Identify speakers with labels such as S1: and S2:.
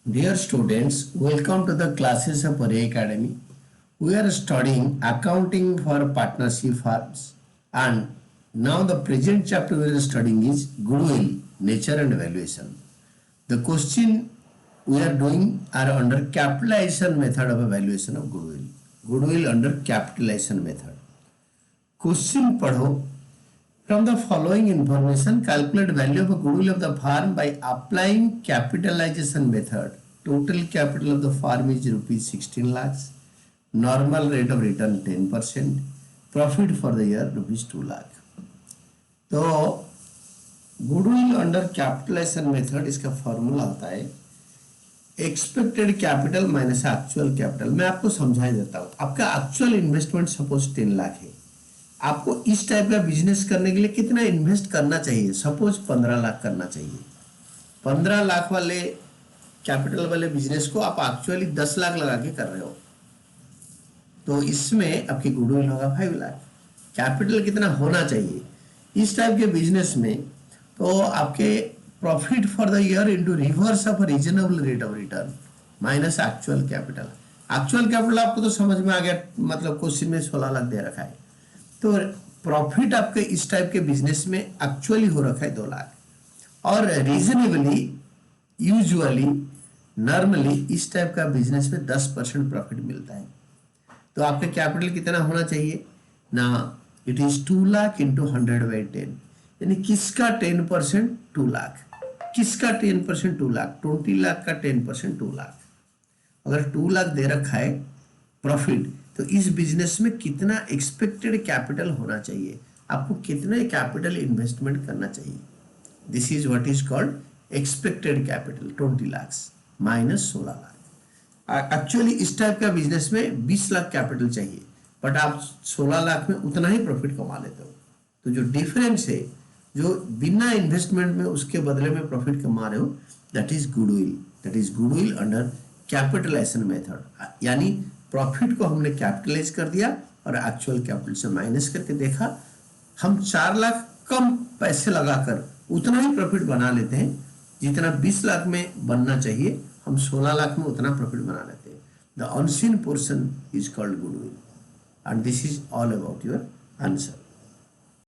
S1: Dear students, welcome to the classes of Array Academy. We are studying accounting for partnership firms, and now the present chapter we are studying is goodwill, nature and valuation. The question we are doing are under capitalization method of evaluation of goodwill. Goodwill under capitalization method. Question पढ़ो. From the following information, calculate value of goodwill of the firm by applying capitalization method. Total capital of the firm is rupees 16 lakhs. Normal rate of return 10%. Profit for the year rupees 2 lakh. तो goodwill under capitalization method इसका formula होता है expected capital minus actual capital. मैं आपको समझा देता हूं. आपका एक्चुअल इन्वेस्टमेंट सपोज 10 लाख है. आपको इस टाइप का बिजनेस करने के लिए कितना इन्वेस्ट करना चाहिए? सपोज 15 लाख करना चाहिए. 15 लाख वाले कैपिटल वाले बिजनेस को आप एक्चुअली 10 लाख लगा के कर रहे हो, तो इसमें आपकी गुडविल होगा 5 लाख. कैपिटल कितना होना चाहिए इस टाइप के बिजनेस में? तो आपके profit for the year into reverse of reasonable rate of return minus actual capital. Actual capital आपको तो समझ में आ गया, मतलब क्वेश्चन में 16 लाख दे रखा है. तो प्रॉफिट आपके इस टाइप के बिजनेस में एक्चुअली हो रखा है 2 लाख, और रीजनेबली यूजुअली नॉर्मली इस टाइप का बिजनेस में 10% प्रॉफिट मिलता है. तो आपका कैपिटल कितना होना चाहिए ना? It is 2 lakh into 100/10. यानी किसका 10%? 2 लाख. किसका 10%? 2 लाख. 20 लाख का 10% 2 लाख. अगर 2 लाख दे रखा है प्रॉफिट, तो इस बिजनेस में कितना एक्सपेक्टेड कैपिटल होना चाहिए? आपको कितने कैपिटल इन्वेस्टमेंट करना चाहिए? This is what is called expected capital. 20 lakh minus 16 lakh. Actually इस टाइप का बिजनेस में 20 लाख कैपिटल चाहिए, बट आप 16 लाख में उतना ही प्रॉफिट कमा लेते हो. तो जो डिफरेंस है, जो बिना इन्वेस्टमेंट में उसके बदले में प्रॉफिट कमा रहे हो, that is goodwill. That is goodwill under capitalization method. यानी प्रॉफिट को हमने कैपिटलाइज कर दिया और एक्चुअल कैपिटल से माइनस करके देखा, हम 4 लाख कम पैसे लगाकर उतना ही प्रॉफिट बना लेते हैं जितना 20 लाख में बनना चाहिए. हम 16 लाख में उतना प्रॉफिट बना लेते हैं. The unseen portion is called goodwill, and this is all about your answer.